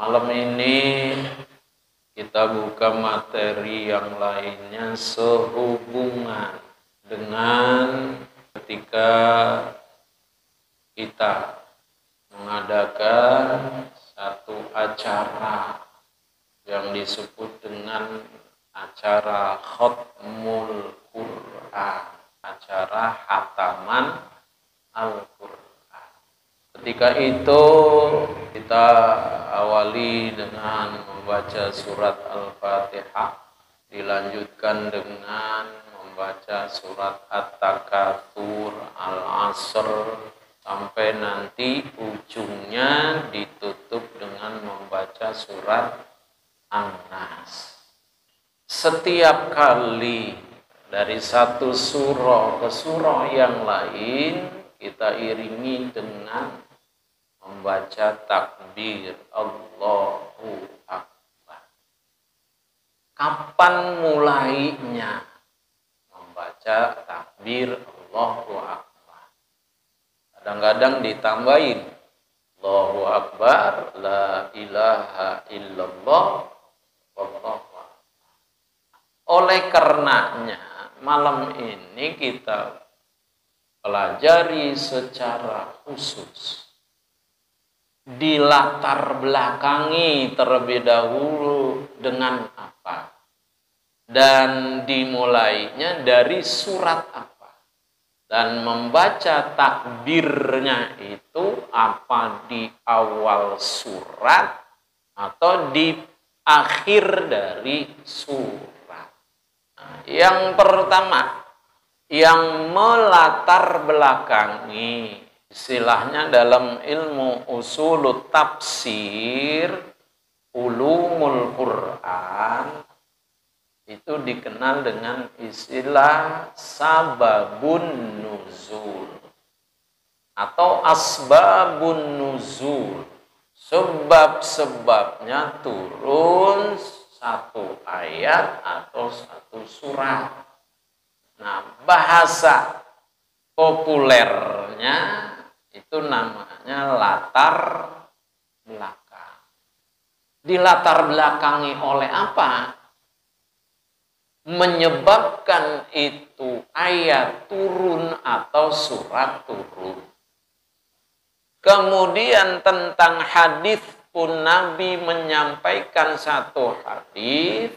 Malam ini kita buka materi yang lainnya sehubungan dengan ketika kita mengadakan satu acara yang disebut dengan acara Khatmul Quran, acara hataman Al-Quran. Ketika itu kita awali dengan membaca surat Al-Fatihah, dilanjutkan dengan membaca surat At-Takatsur, Al-Asr, sampai nanti ujungnya ditutup dengan membaca surat An-Nas. Setiap kali dari satu surah ke surah yang lain, kita iringi dengan membaca takbir Allahu Akbar. Kapan mulainya membaca takbir Allahu Akbar? Kadang-kadang ditambahin Allahu Akbar, la ilaha illallah, wallahu akbar. Oleh karenanya malam ini kita pelajari secara khusus, dilatar belakangi terlebih dahulu dengan apa, dan dimulainya dari surat apa, dan membaca takbirnya itu apa di awal surat atau di akhir dari surat. Nah, yang pertama yang melatar belakangi, istilahnya dalam ilmu usulut tafsir, ulumul Quran, itu dikenal dengan istilah sababun nuzul atau asbabun nuzul. Sebab-sebabnya turun satu ayat atau satu surat. Nah, bahasa populernya itu namanya latar belakang. Dilatar belakangi oleh apa? Menyebabkan itu ayat turun atau surat turun. Kemudian tentang hadis pun Nabi menyampaikan satu hadis,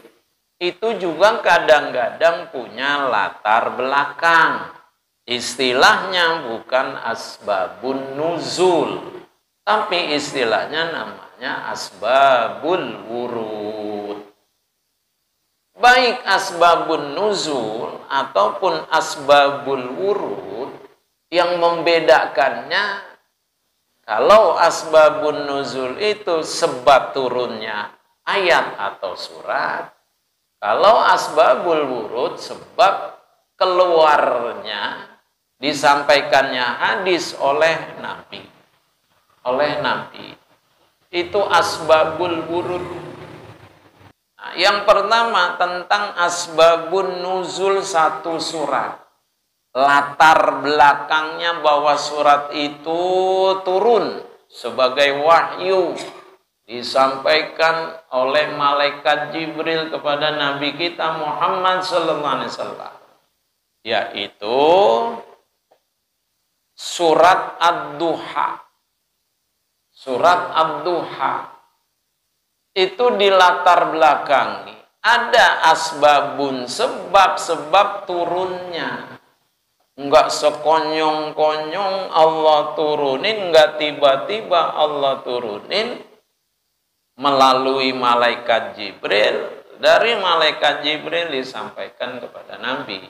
itu juga kadang-kadang punya latar belakang. Istilahnya bukan asbabun nuzul, tapi istilahnya namanya asbabul wurud. Baik asbabun nuzul ataupun asbabul wurud, yang membedakannya, kalau asbabun nuzul itu sebab turunnya ayat atau surat, kalau asbabul wurud sebab keluarnya, disampaikannya hadis oleh Nabi. Itu asbabul wurud. Nah, yang pertama tentang asbabun nuzul satu surat. Latar belakangnya bahwa surat itu turun sebagai wahyu, disampaikan oleh malaikat Jibril kepada Nabi kita Muhammad sallallahu alaihi wasallam, yaitu surat Ad-Duha. Surat Ad-Duha itu dilatar belakangi, ada asbabun, sebab-sebab turunnya. Enggak sekonyong-konyong Allah turunin, enggak tiba-tiba Allah turunin melalui malaikat Jibril. Dari malaikat Jibril disampaikan kepada Nabi.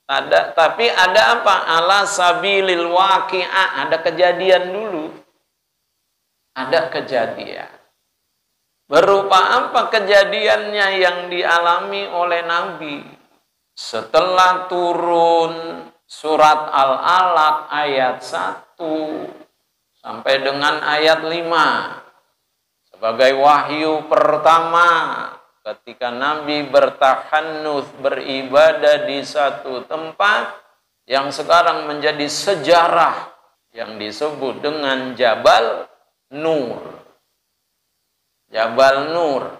Tapi ada apa? Ala sabilil waqi'ah, ada kejadian dulu. Ada kejadian. Berupa apa kejadiannya yang dialami oleh Nabi? Setelah turun surat Al-Alaq ayat 1 sampai dengan ayat 5 sebagai wahyu pertama ketika Nabi bertahannuts, beribadah di satu tempat yang sekarang menjadi sejarah yang disebut dengan Jabal Nur. Jabal Nur,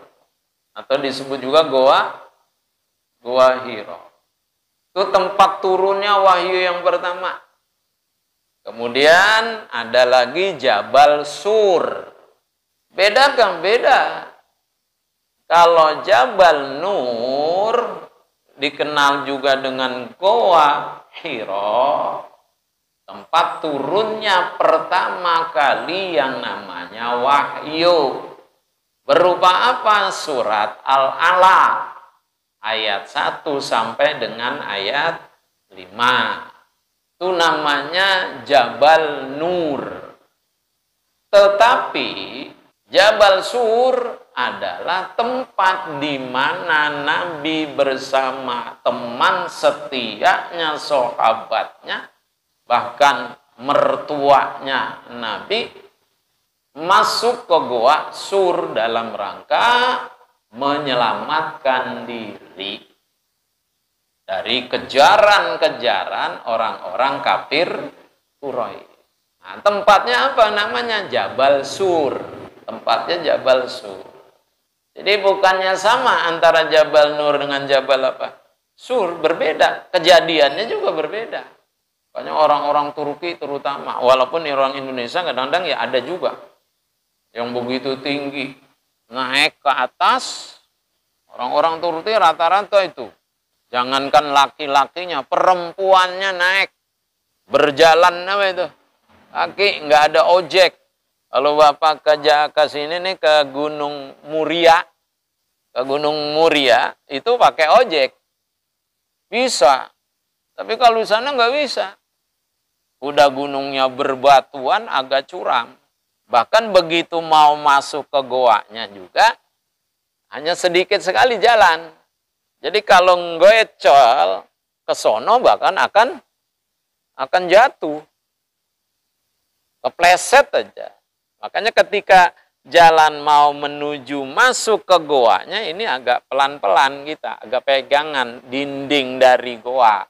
atau disebut juga Goa Hiro. Itu tempat turunnya wahyu yang pertama. Kemudian ada lagi Jabal Sur. Beda kan? Beda. Kalau Jabal Nur dikenal juga dengan Goa Hiro, tempat turunnya pertama kali yang namanya wahyu. Berupa apa? Surat Al-Alaq ayat 1 sampai dengan ayat 5. Itu namanya Jabal Nur. Tetapi Jabal Sur adalah tempat di mana Nabi bersama teman setianya, sahabatnya, bahkan mertuanya Nabi masuk ke Goa Sur dalam rangka menyelamatkan diri dari kejaran-kejaran orang-orang kafir Quraisy. Nah, tempatnya apa? Namanya Jabal Sur. Tempatnya Jabal Sur. Jadi bukannya sama antara Jabal Nur dengan Jabal apa? Sur, berbeda. Kejadiannya juga berbeda. Banyak orang-orang Turki terutama, walaupun orang Indonesia kadang-kadang ya ada juga yang begitu tinggi, naik ke atas. Orang-orang Turki rata-rata itu, jangankan laki-lakinya, perempuannya naik, berjalan apa itu, kaki, nggak ada ojek. Kalau Bapak ke sini nih ke Gunung Muria, itu pakai ojek, bisa. Tapi kalau di sana nggak bisa. Udah gunungnya berbatuan, agak curam. Bahkan begitu mau masuk ke goanya juga, hanya sedikit sekali jalan. Jadi kalau ngecol ke sono bahkan akan jatuh. Kepleset aja. Makanya ketika jalan mau menuju masuk ke goanya, ini agak pelan-pelan kita, agak pegangan dinding dari goa.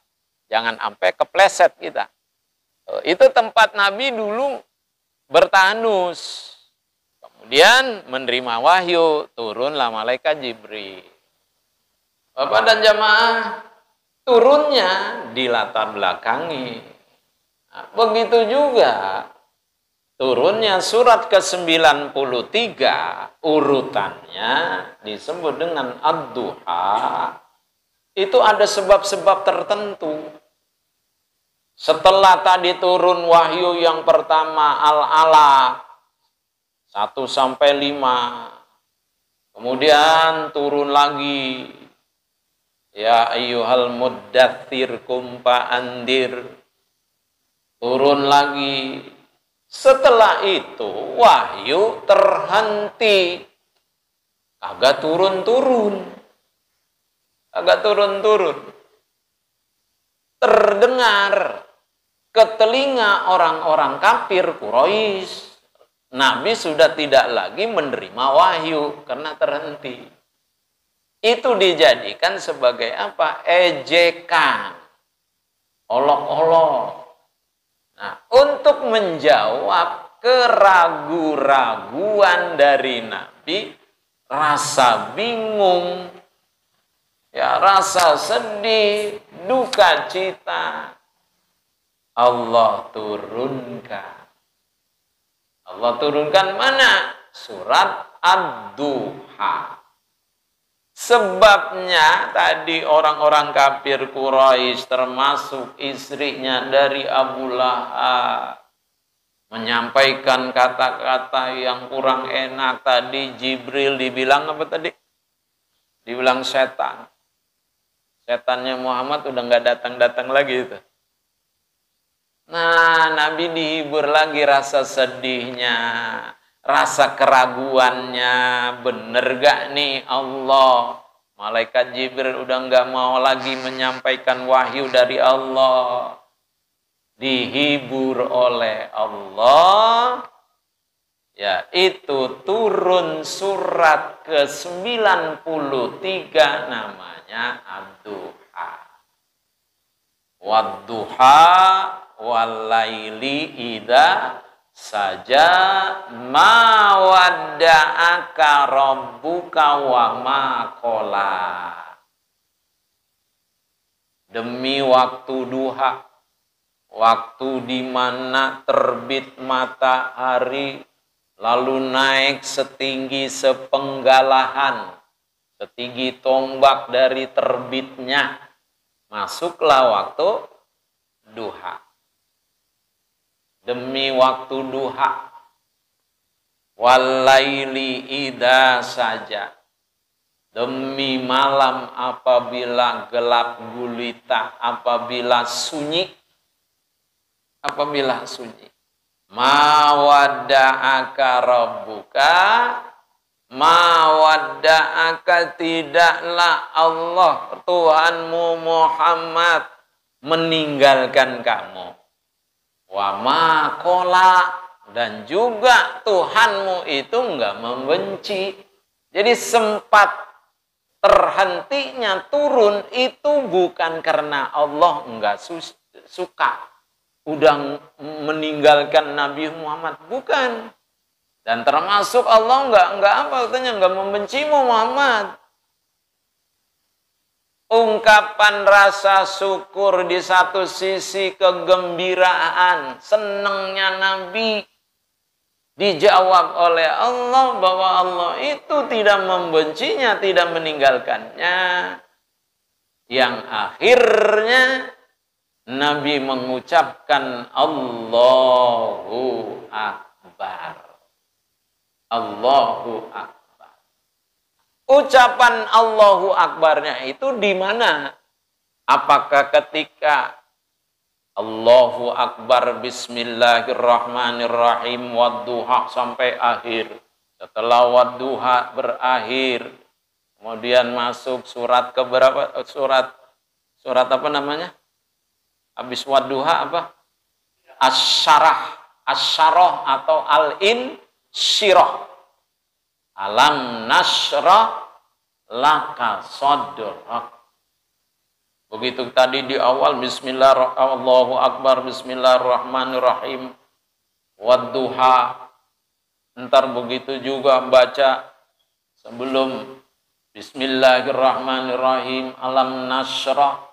Jangan sampai kepleset kita. Itu tempat Nabi dulu bertanus. Kemudian menerima wahyu, turunlah malaikat Jibril. Bapak dan jamaah, turunnya di latar belakangi. Nah, begitu juga turunnya surat ke-93, urutannya disebut dengan Ad-Duha. Itu ada sebab-sebab tertentu. Setelah tadi turun wahyu yang pertama Al-Alaq 1 sampai 5. Kemudian turun lagi ya ayyuhal muddatsir qum fa'andir. Turun lagi. Setelah itu wahyu terhenti. Agak turun-turun. Terdengar ke telinga orang-orang kafir Quraisy, Nabi sudah tidak lagi menerima wahyu karena terhenti. Itu dijadikan sebagai apa? Ejekan, olok-olok. Nah, untuk menjawab keraguan-raguan dari Nabi, rasa bingung, ya rasa sedih, duka cita, Allah turunkan mana? Surat Ad-Duha. Sebabnya tadi orang-orang kafir Quraisy termasuk istrinya dari Abu Lahab menyampaikan kata-kata yang kurang enak. Tadi Jibril dibilang apa tadi? Dibilang setan. Setannya Muhammad udah nggak datang-datang lagi itu. Nah, Nabi dihibur lagi rasa sedihnya, rasa keraguannya, bener gak nih Allah? Malaikat Jibril udah nggak mau lagi menyampaikan wahyu dari Allah. Dihibur oleh Allah, yaitu turun surat ke-93 namanya Ad-Duha. Wad-duha wal-laili idza saja, ma wadda'aka rabbuka wa ma qala. Demi waktu duha, waktu di mana terbit matahari lalu naik setinggi sepenggalahan, setinggi tombak dari terbitnya, masuklah waktu duha. Demi waktu duha, walaili idza saja, demi malam apabila gelap gulita, apabila sunyi, ma wadda'aka rabbuka, ma wadda'aka, tidaklah Allah Tuhanmu Muhammad meninggalkan kamu, wa ma qala, dan juga Tuhanmu itu enggak membenci. Jadi sempat terhentinya turun itu bukan karena Allah enggak suka udah meninggalkan Nabi Muhammad, bukan. Dan termasuk Allah enggak membencimu Muhammad. Ungkapan rasa syukur di satu sisi, kegembiraan, senangnya Nabi dijawab oleh Allah bahwa Allah itu tidak membencinya, tidak meninggalkannya. Yang akhirnya Nabi mengucapkan Allahu Akbar. Allahu Akbar. Ucapan Allahu Akbarnya itu di mana? Apakah ketika Allahu Akbar Bismillahirrahmanirrahim wadduha sampai akhir? Setelah wadduha berakhir, kemudian masuk surat keberapa? Surat apa namanya? Habis wadduha apa? Asyarah atau al-insyirah. Alam nasrah laka sadrak. Begitu tadi di awal Allahu Akbar Bismillahirrahmanirrahim wadduha. Ntar begitu juga baca sebelum Bismillahirrahmanirrahim alam nasrah,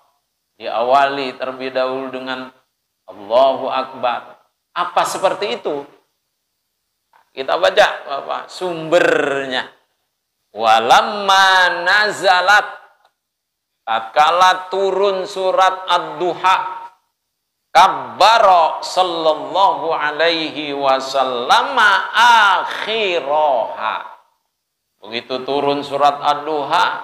diawali terlebih dahulu dengan Allahu Akbar. Apa seperti itu? Kita baca apa sumbernya. Walamma nazalat, tatkala turun surat Ad-Duha, kabbara sallallahu alaihi wasallam akhiraha. Begitu turun surat Ad-Duha,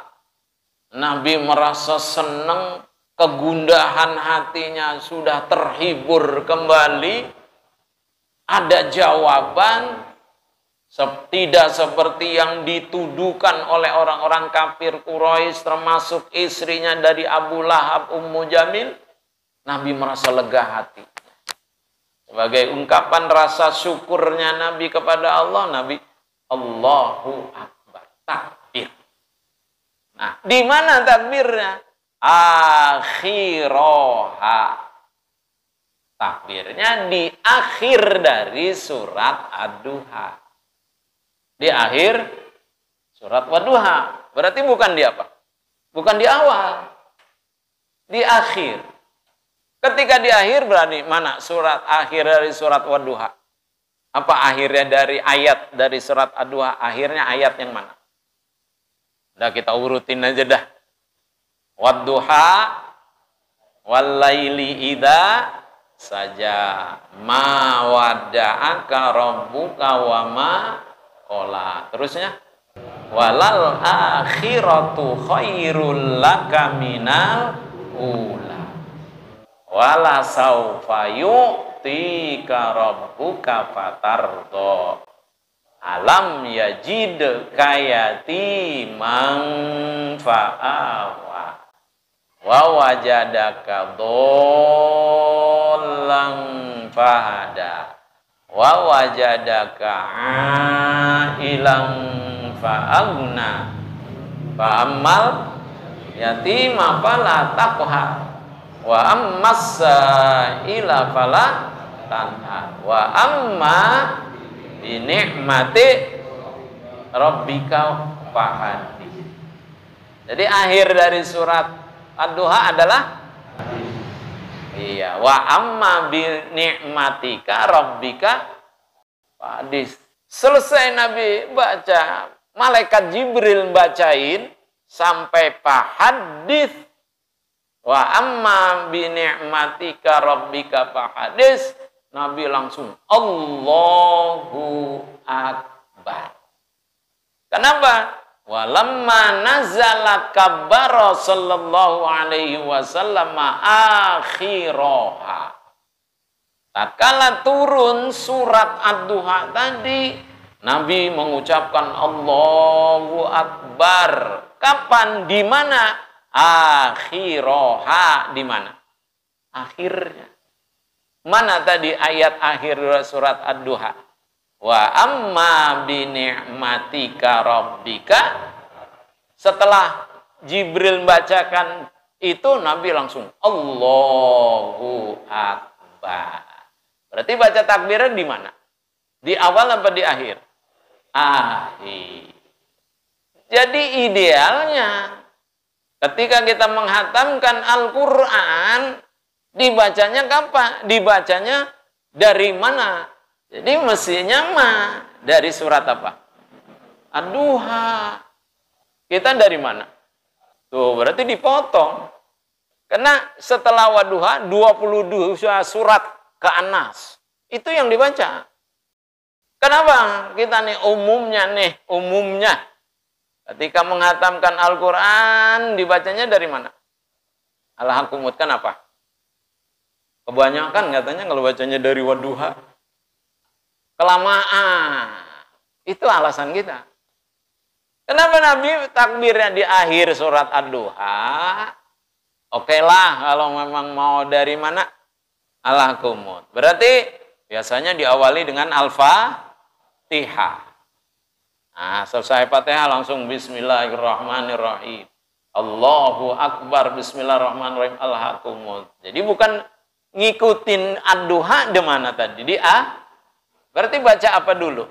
Nabi merasa senang, kegundahan hatinya sudah terhibur kembali. Ada jawaban. Tidak seperti yang dituduhkan oleh orang-orang kafir Quraisy, termasuk istrinya dari Abu Lahab, Ummu Jamil. Nabi merasa lega hati. Sebagai ungkapan rasa syukurnya Nabi kepada Allah, Nabi Allahu Akbar, takbir. Nah, di mana takbirnya? Akhiroha. Takbirnya di akhir dari surat Ad-Duha. Di akhir surat Wadduha. Berarti bukan di apa? Bukan di awal. Di akhir. Ketika di akhir berarti mana surat akhir dari surat Wadduha? Apa akhirnya dari ayat dari surat Ad-Duha? Akhirnya ayat yang mana? Udah kita urutin aja dah. Wadduha walaili idza saja, ma wadda'aka rabbuka wa ma qala. Terusnya walal akhiratu khairul laka minal ula wala saufa yu'tika rabbuka fatardo alam yajidka yatiman fa'awa wa wajadaka dhallan fahada wa wajadaka ilang fa'agna fa'ammal yatima fala taqha wa ammas ila fala tanha wa amma bi ni'mati rabbika fahaddits. Jadi akhir dari surat Ad-Duha adalah iya, wa amma bi ni'matika rabbika fahaddits. Selesai Nabi baca, malaikat Jibril bacain sampai fahaddits. Wa amma bi ni'matika rabbika fahaddits. Nabi langsung Allahu Akbar. Kenapa? Walamma nazala kabbara sallallahu alaihi wasallam akhiraha. Tatkala turun surat Ad-Duha tadi, Nabi mengucapkan Allahu Akbar. Kapan? Di mana? Akhiraha. Di mana? Akhirnya. Mana tadi ayat akhir surat Ad-Duha? Wa amma bi ni'matika rabbika. Setelah Jibril membacakan itu, Nabi langsung Allahu Akbar. Berarti baca takbirnya di mana? Di awal apa di akhir? Akhir. Jadi idealnya ketika kita menghatamkan Al-Quran, dibacanya kapan? Dibacanya dari mana? Jadi mestinya dari surat apa? Ad-Duha. Kita dari mana? Tuh, berarti dipotong. Karena setelah Wadduha 22 surat ke Anas. Itu yang dibaca. Kenapa? Kita umumnya. Ketika menghatamkan Al-Quran, dibacanya dari mana? Al-Hakumut kan apa? Kebanyakan katanya kalau bacanya dari Wadduha. Kelamaan. Itu alasan kita. Kenapa Nabi takbirnya di akhir surat Ad-Duha? Oke lah kalau memang mau dari mana? Al-Hakumut. Berarti biasanya diawali dengan Al-Fatihah. Nah, selesai Fatihah langsung Bismillahirrahmanirrahim. Allahu Akbar, Bismillahirrahmanirrahim, Al-Hakumut. Jadi bukan ngikutin Ad-Duha di mana tadi? Di A. Berarti baca apa dulu?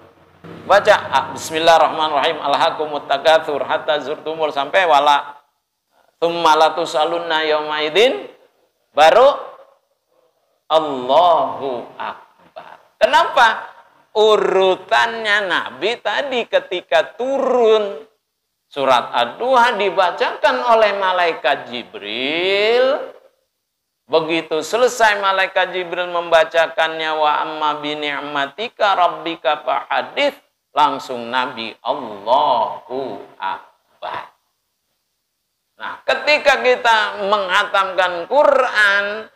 Baca Bismillahirrahmanirrahim, Al-Hakumut takatsur hatta zurtumul sampai wala tsumma latusalunna yaumaidin, baru Allahu Akbar. Kenapa? Urutannya Nabi tadi ketika turun surat Ad-Duha dibacakan oleh malaikat Jibril. Begitu selesai malaikat Jibril membacakannya wa amma bi ni'matika rabbika fahaddits, langsung Nabi Allahu Akbar. Nah, ketika kita menghatamkan Quran,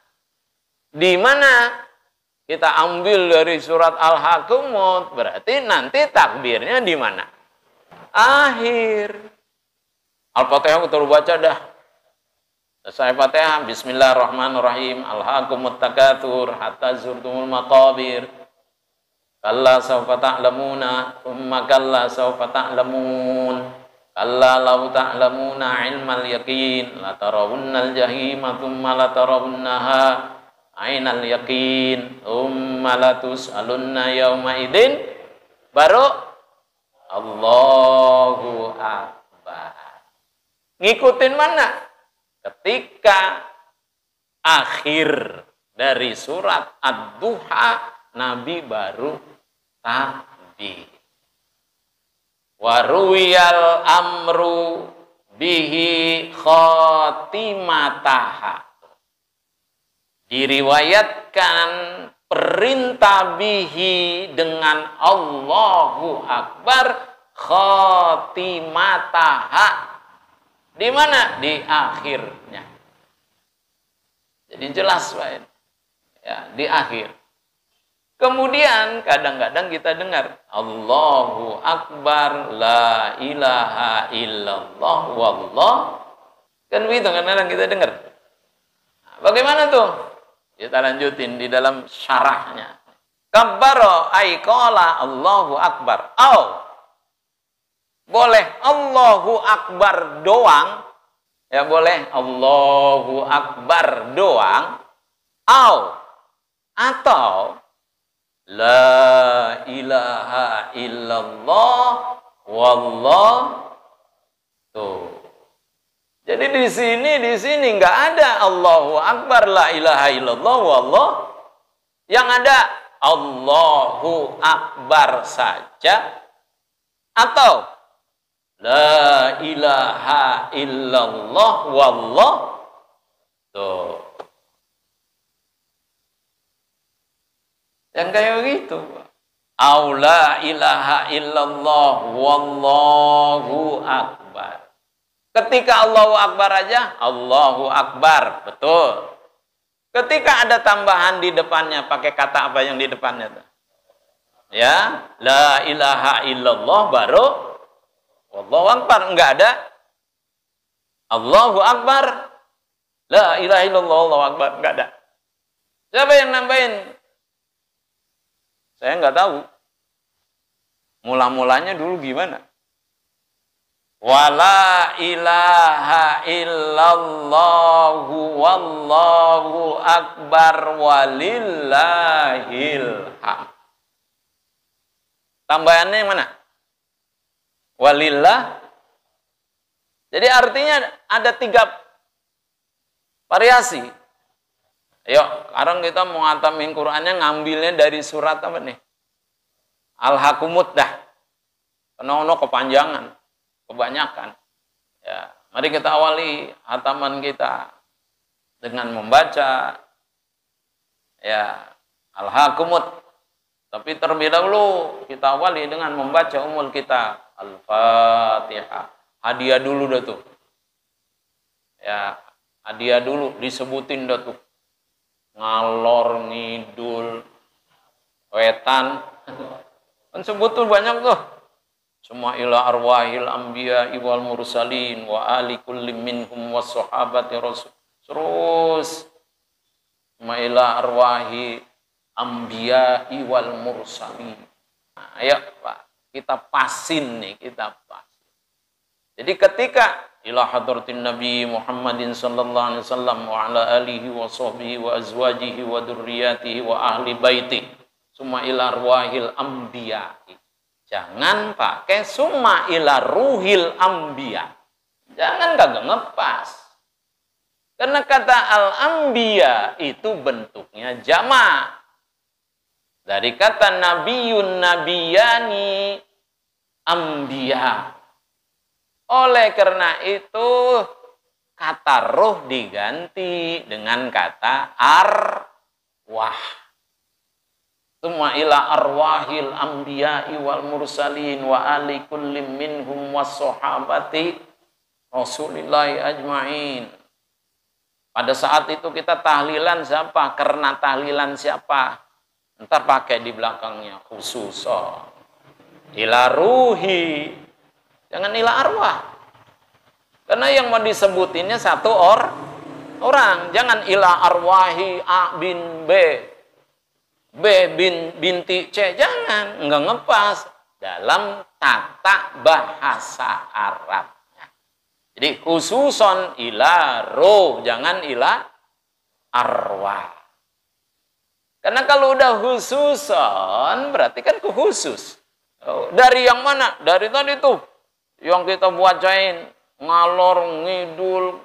di mana kita ambil dari surat Al-Hakumut, berarti nanti takbirnya di mana? Akhir. Al-Fatihah kita baca dah. Selesai Fatihah, Bismillahirrahmanirrahim, Al-Hakumut takatsur hatta zurtumul maqabir. Kalla sawfa ta'lamuna, thumma kalla sawfa ta'lamun. Kalla law ta'lamuna ilmal yaqin, la tarawunnal jahima thumma la tarawunnaha ainal yaqin, thumma la tus'alunna yawma idzin, baru Allahu Akbar. Ngikutin mana? Ketika akhir dari surat Ad-Duha, Nabi baru takbir. Waruwiyal amru bihi khatimataha. Diriwayatkan perintah bihi dengan Allahu Akbar khatimataha. Di mana? Di akhirnya. Jadi jelas, Pak. Ya, di akhir. Kemudian kadang-kadang kita dengar Allahu Akbar, la ilaha illallah, wallah. Kan begitu kadang-kadang kita dengar. Nah, bagaimana tuh? Kita lanjutin di dalam syarahnya. Kabbaro ay qala Allahu Akbar. Boleh Allahu Akbar doang. Ya boleh Allahu Akbar doang. Atau La ilaha illallah wallah. Tuh. Jadi di sini nggak ada Allahu Akbar, la ilaha illallah wallah. Yang ada Allahu Akbar saja atau la ilaha illallah wallah. Tuh. Yang kayak gitu. Au la ilaha illallah wallahu akbar. Ketika Allahu Akbar aja, Allahu Akbar, betul. Ketika ada tambahan di depannya, pakai kata apa yang di depannya tuh? Ya, la ilaha illallah baru Allahu Akbar. Enggak ada Allahu Akbar, la ilaha illallah, Allahu Akbar, enggak ada. Siapa yang nambahin? Saya enggak tahu. Mula-mulanya dulu gimana? Wala ilaha illallahu wallahu akbar walillahil hamd. Tambahannya yang mana? Walillah. Jadi artinya ada 3 variasi. Ayo, sekarang kita mau ngatamin Qur'annya ngambilnya dari surat apa nih? Al-Hakumut dah. Karena kepanjangan, kebanyakan. Ya, mari kita awali hataman kita dengan membaca ya Al-Hakumut. Tapi terlebih dahulu kita awali dengan membaca umul kita Al-Fatihah. Hadiah dulu dah tuh. Ya, hadiah dulu disebutin dah tuh. Ngalor ngidul wetan. Kan sebut tuh banyak tuh. Semua ila arwahil anbiya wal mursalin wa ali kulli minhum was sahabati rasul. Terus semua ila arwahi anbiya wal mursalin. Nah, ayo Pak, kita pasin nih, kita pasin. Jadi ketika ila hadratin Nabi Muhammadin sallallahu alaihi wasallam wa ala alihi wa sahbihi wa azwajihi wa dzurriyyatihi wa ahli baiti summa ila arwahil anbiya. Jangan pakai summa ila ruhil anbiya. Jangan kagak ngepas. Karena kata al-anbiya itu bentuknya jamak. Dari kata nabiyun nabiyani anbiya. Oleh karena itu kata ruh diganti dengan kata arwah. Summa ila arwahil anbiya'i wal mursalin wa ali kulli minhum was sahabati rasulillahi ajma'in. Pada saat itu kita tahlilan siapa? Karena tahlilan siapa? Ntar pakai di belakangnya khusus. Ila ruhi. Jangan ila arwah. Karena yang mau disebutinnya satu orang. Jangan ila arwahi A bin B. B binti C. Jangan. Enggak ngepas. Dalam tata bahasa Arabnya. Jadi khususon ila ruh. Jangan ila arwah. Karena kalau udah khususon berarti kan khusus. Dari yang mana? Dari tadi tuh yang kita bacain ngalor ngidul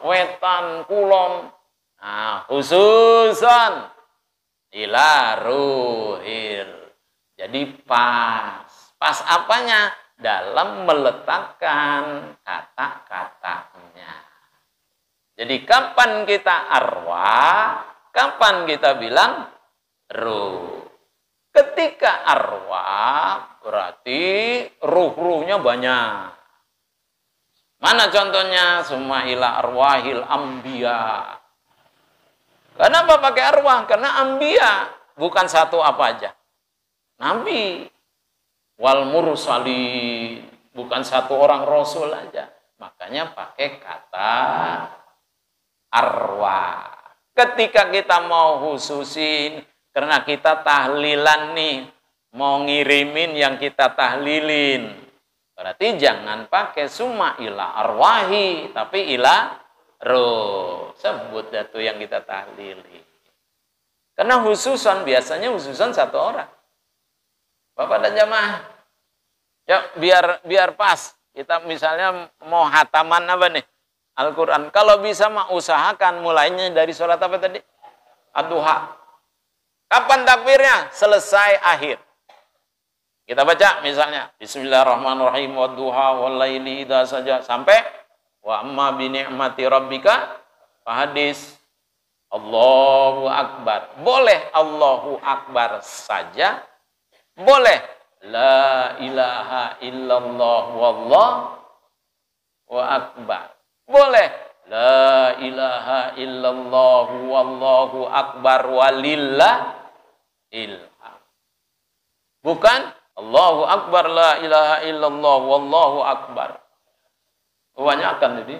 wetan kulon. Nah, khususon ila ruhil. Jadi pas apanya? Dalam meletakkan kata-katanya. Jadi kapan kita arwah, kapan kita bilang ruh. Ketika arwah berarti ruh-ruhnya banyak. Mana contohnya? Summa ila arwahil anbiya. Kenapa pakai arwah? Karena anbiya bukan satu apa aja. Nabi wal mursalin bukan satu orang rasul aja. Makanya pakai kata arwah. Ketika kita mau khususin karena kita tahlilan nih, mau ngirimin yang kita tahlilin. Berarti jangan pakai summa ila arwahi, tapi ila ruh. Sebut datu yang kita tahlili. Karena biasanya khususan satu orang. Bapak dan jamaah, ya biar pas. Kita misalnya mau hataman apa nih? Al-Quran. Kalau bisa mah usahakan mulainya dari surat apa tadi? Ad-Duha. Kapan takbirnya? Selesai akhir. Kita baca misalnya Bismillahirrahmanirrahim wadduha wallaili idza saja sampai wa amma bi ni'mati rabbika fahadis. Allahu akbar. Boleh Allahu akbar saja. Boleh la ilaha illallah wallahu akbar. Boleh la ilaha illallah wallahu akbar walillahil hamd. Bukan Allahu akbar la ilaha illallah wallahu akbar. Kebanyakan jadi.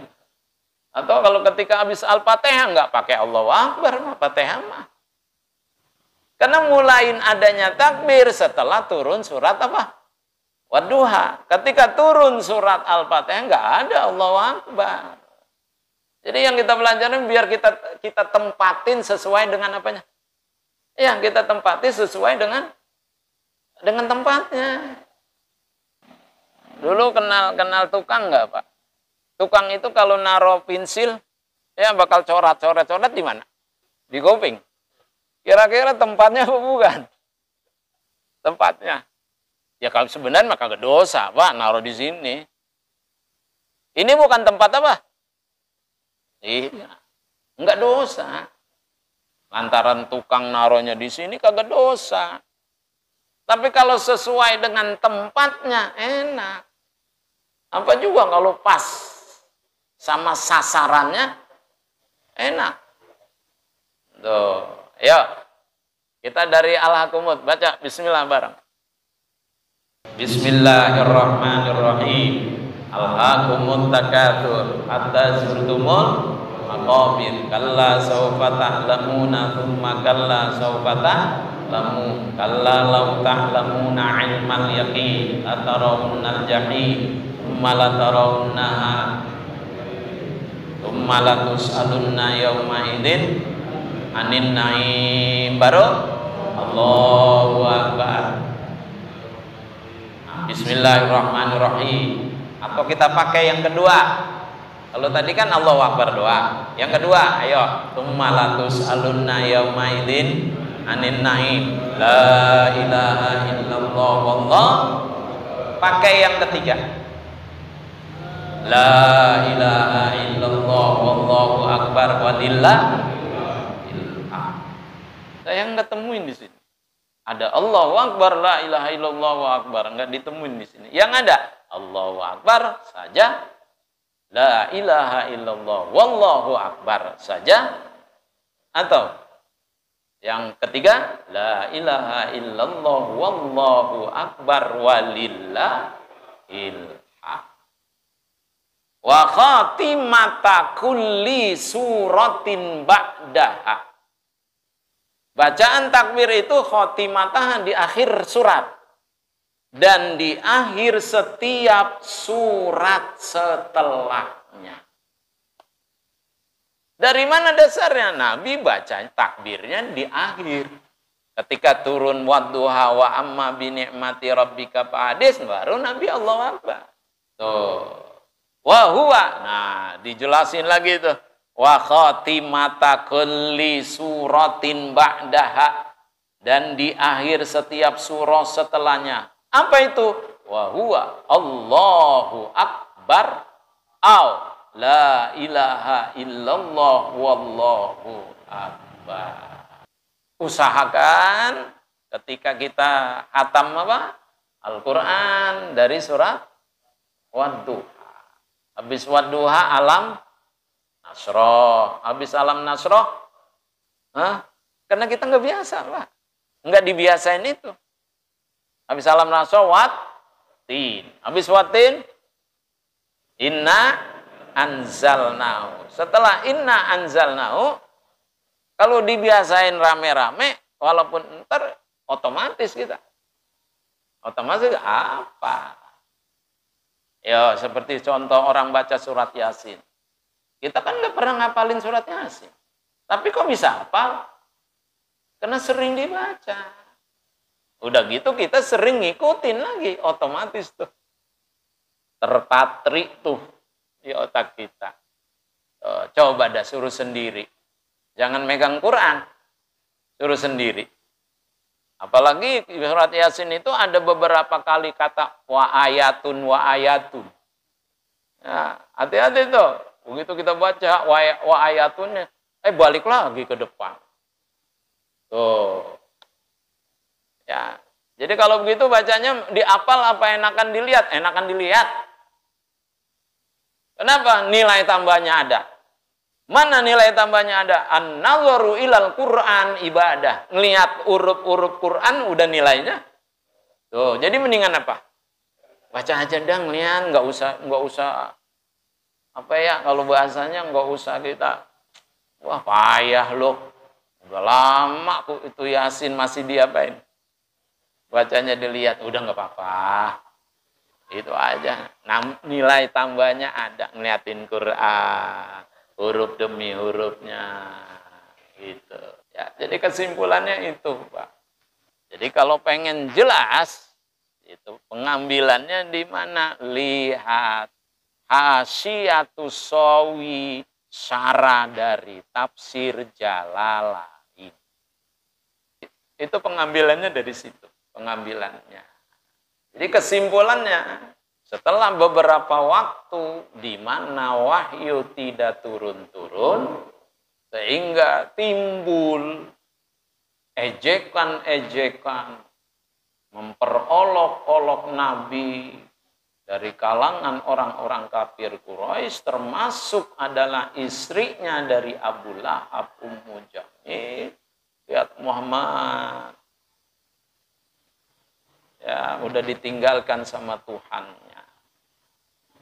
Atau kalau ketika habis Al-Fatihah enggak pakai Allahu akbar, Fatihah mah. Karena mulain adanya takbir setelah turun surat apa? Wadduha. Ketika turun surat Al-Fatihah enggak ada Allahu akbar. Jadi yang kita pelajarin biar kita tempatin sesuai dengan apanya? Ya, kita tempati sesuai dengan tempatnya. Dulu kenal tukang nggak, Pak? Tukang itu kalau naruh pensil, ya bakal coret di mana? Di kuping. Kira-kira tempatnya apa bukan? Tempatnya. Ya kalau sebenarnya maka kagak dosa, Pak, naruh di sini. Ini bukan tempat apa? Iya. Enggak dosa. Lantaran tukang naruhnya di sini kagak dosa. Tapi kalau sesuai dengan tempatnya, enak. Apa juga kalau pas sama sasarannya, enak. Tuh, yuk. Kita dari Al-Hakumut, baca bismillah bareng. Bismillahirrahmanirrahim. Al-Hakumut takatsur hatta zurtumul maqabir. Kalla sawfa ta'lamuna thumma kalla sawfa ta'lamun. Kalla law ta'lamuna 'ilmal yaqin latarawunnal jahim thumma latarawunnaha thumma latus'alunna yawma idzin 'anin na'im. Baru Allahu akbar. Bismillahirrahmanirrahim. Atau kita pakai yang kedua. Kalau tadi kan Allahu akbar doa. Yang kedua, ayo. Tsumma latus'alunna yauma idzin 'anin na'im. La ilaha illallah wallah. Pakai yang ketiga. La ilaha illallah wallahu akbar walillahil hamd. Saya nggak temuin di sini. Ada Allahu akbar la ilaha illallah wa akbar, nggak ditemuin di sini. Yang ada Allahu akbar saja, la ilaha illallah wallahu akbar saja, atau yang ketiga la ilaha illallah wallahu akbar walillahil hamd. Wa khatimata kulli suratin ba'daha. Bacaan takbir itu khotimatahan di akhir surat dan di akhir setiap surat setelahnya. Dari mana dasarnya? Nabi baca takbirnya di akhir. Ketika turun wadduha wa amma bi ni'mati rabbika fahadis, baru Nabi Allahu akbar. Tuh. Wa huwa. Nah, dijelasin lagi tuh. Wa khatimata kulli suratin ba'daha, dan di akhir setiap surah setelahnya. Apa itu? Wa huwa Allahu akbar au la ilaha illallah wallahu akbar. Usahakan ketika kita khatam apa? Al-Qur'an dari surat Wadduha. Habis Wadduha alam Nasroh, habis alam Nasroh, karena kita nggak biasa, Pak. Nggak dibiasain itu. Habis alam Nasroh, Watin. Habis Watin, Inna anzalnahu. Setelah Inna anzalnahu, kalau dibiasain rame-rame, walaupun ntar otomatis kita. Otomatis apa? Ya, seperti contoh orang baca surat Yasin. Kita kan nggak pernah ngapalin surat Yasin. Tapi kok bisa hafal? Karena sering dibaca. Udah gitu kita sering ngikutin lagi, otomatis tuh. Terpatri tuh di otak kita. Coba dah suruh sendiri. Jangan megang Quran. Suruh sendiri. Apalagi surat Yasin itu ada beberapa kali kata wa ayatun wa ayatun. Ya, hati-hati tuh. Begitu kita baca wa ayatunnya, balik lagi ke depan. Tuh. Ya. Jadi kalau begitu bacanya diapal apa enakan dilihat? Enakan dilihat. Kenapa? Nilai tambahnya ada. Mana nilai tambahnya ada? An-nazaru ilal Qur'an ibadah. Ngelihat huruf-huruf Quran udah nilainya. Tuh, jadi mendingan apa? Baca aja dah, ngelihat, nggak usah apa ya, kalau bahasanya nggak usah kita, wah payah loh. Udah lama kok itu Yasin masih diapain? Bacanya dilihat, udah nggak apa-apa. Itu aja. Nilai tambahnya ada, ngeliatin Quran. Huruf demi hurufnya gitu ya. Jadi kesimpulannya itu, Pak. Jadi kalau pengen jelas itu pengambilannya di mana? Lihat Hasyiatus Shawi, syarah dari tafsir Jalalain. Itu pengambilannya dari situ, pengambilannya. Jadi kesimpulannya, setelah beberapa waktu di mana wahyu tidak turun-turun, sehingga timbul ejekan-ejekan, memperolok-olok Nabi dari kalangan orang-orang kafir Quraisy, termasuk adalah istrinya dari Abu Lahab, Ummu Jamil. Lihat Muhammad, ya udah ditinggalkan sama Tuhannya.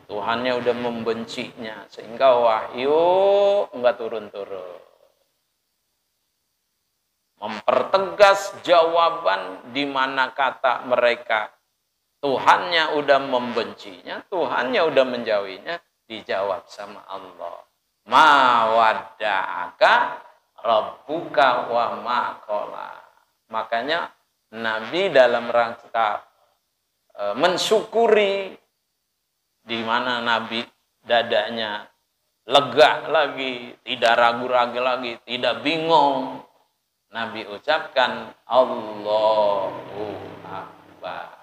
Tuhannya udah membencinya, sehingga wahyu enggak turun-turun. Mempertegas jawaban di mana kata mereka, Tuhannya udah membencinya, Tuhannya udah menjauhinya, dijawab sama Allah. Ma wadda'aka rabbuka wa ma qala. Makanya Nabi dalam rangka mensyukuri, di mana Nabi dadanya lega lagi, tidak ragu-ragu lagi, tidak bingung. Nabi ucapkan Allahu Akbar.